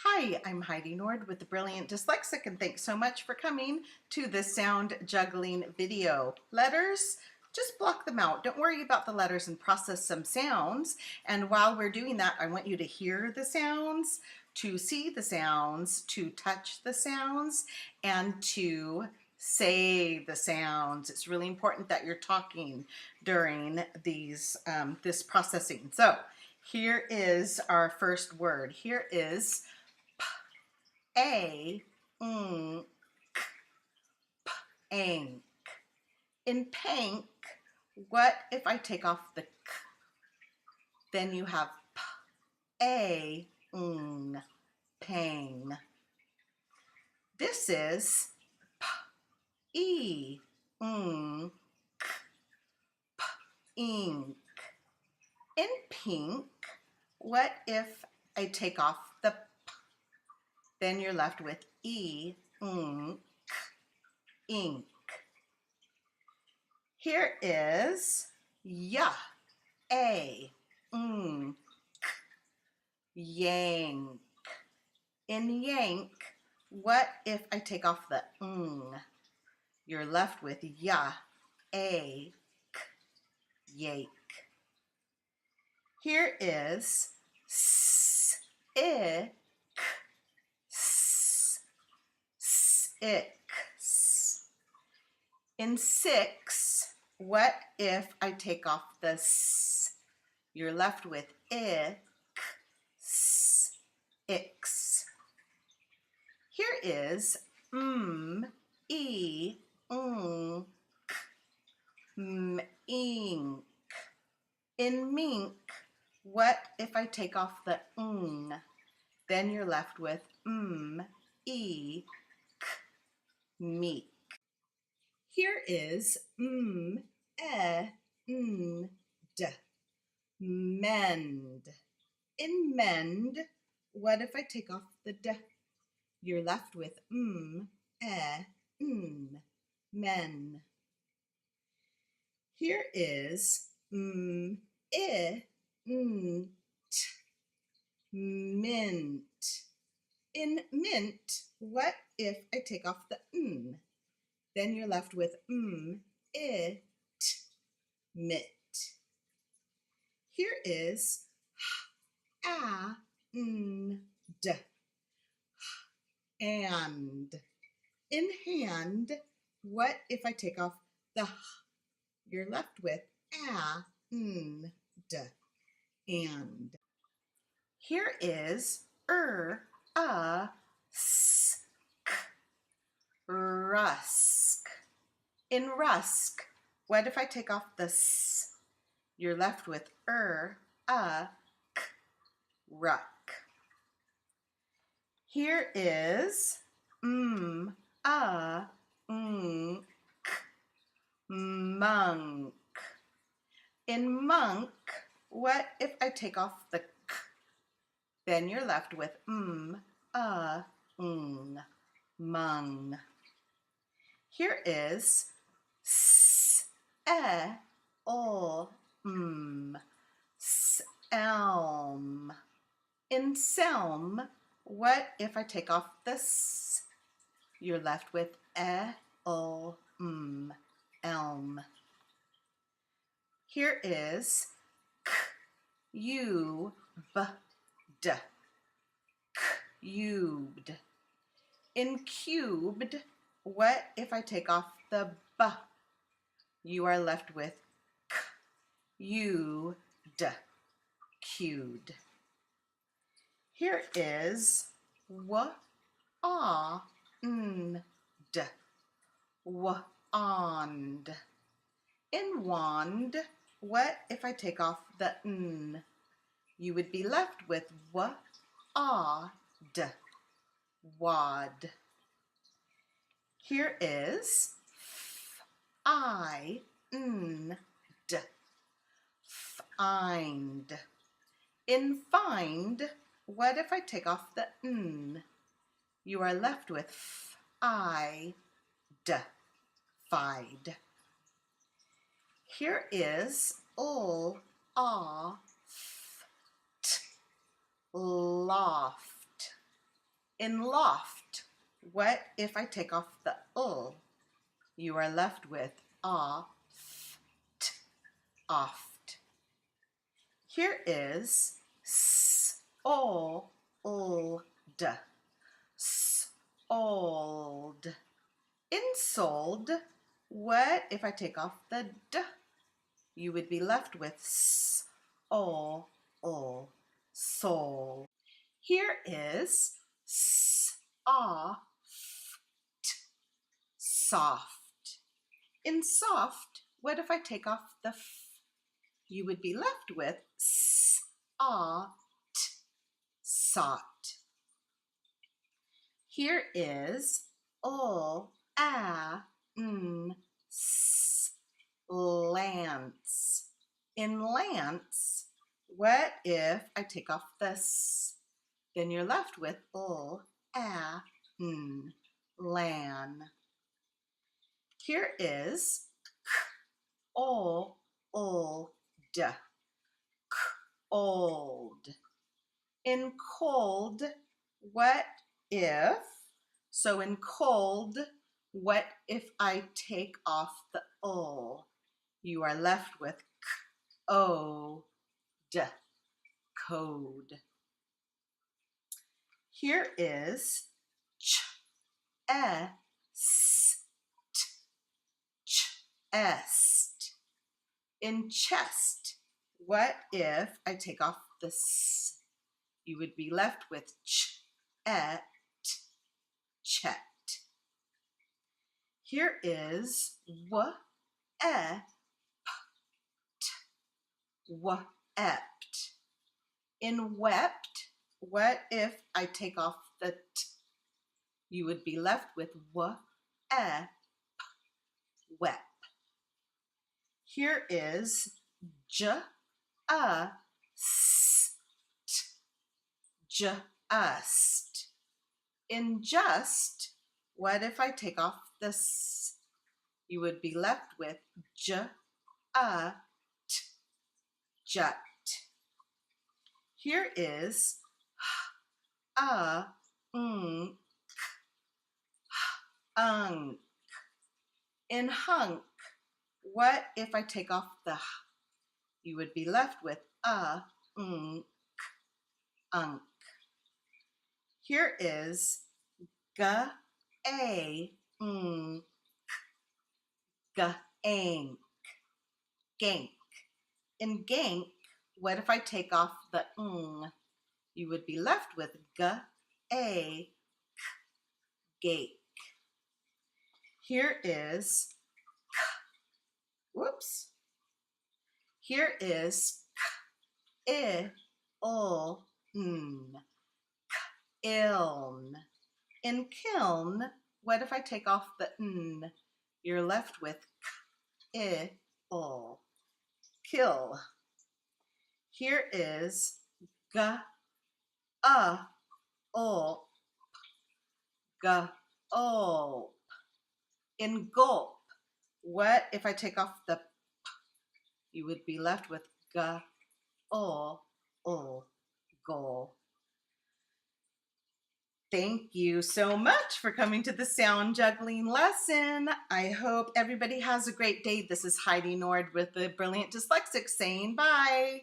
Hi, I'm Heidi Nord with the Brilliant Dyslexic, and thanks so much for coming to the sound juggling video. Letters, just block them out. Don't worry about the letters and process some sounds. And while we're doing that, I want you to hear the sounds, to see the sounds, to touch the sounds, and to say the sounds. It's really important that you're talking during this processing. So here is our first word. Here is a, ink. In pink, what if I take off the k? Then you have pang. This is e, ink. In pink, what if I take off the p? Then you're left with ink. Here is ya, a, yank. In yank, what if I take off the You're left with ya, a, yake. Here is sick, six. In six, what if I take off the s? You're left with ix. Here is e, ink. In mink, what if I take off the Then you're left with meek. Here is d, mend. In mend, what if I take off the d? You're left with men. Here is mint. In mint, what if I take off the Then you're left with it, mit. Here is and. And. In hand, what if I take off the h? You're left with and. Here is rusk. In rusk, what if I take off the s? You're left with ruck. Here is monk. In monk, what if I take off the k? Then you're left with mung. Here is selm. In selm, what if I take off the s? You're left with elm. Here is cubed. Cubed. In cubed, what if I take off the b? You are left with cubed. Cubed. Here is wand. Wand. In wand, what if I take off the n? You would be left with wad. Wad. Here is find. Find. In find, what if I take off the n? You are left with fide. Fide. Here is loft. Loft. In loft, what if I take off the You are left with oft, oft. Here is old, old. In sold, what if I take off the d? You would be left with soul. Here is soft, soft. In soft, what if I take off the f? You would be left with sought, sought. Here is lance. In lance, what if I take off the s? Then you're left with lan. Here is old, old. In cold, what if? So in cold, what if I take off the You are left with code. Here is chest, chest. In chest, what if I take off the s? You would be left with chet. Here is wept. In wept, what if I take off the t? You would be left with wep. Here is just. In just, what if I take off the s? You would be left with jut. Here is unk. In hunk, what if I take off the h? You would be left with unk. Here is gank. Gank. In gank, what if I take off the ng? You would be left with gake. Here is Here is iln. In kiln, what if I take off the n? You're left with kill. Here is gulp. In gulp, what if I take off the p? You would be left with goal. Thank you so much for coming to the sound juggling lesson. I hope everybody has a great day. This is Heidi Nord with the Brilliant Dyslexic saying bye.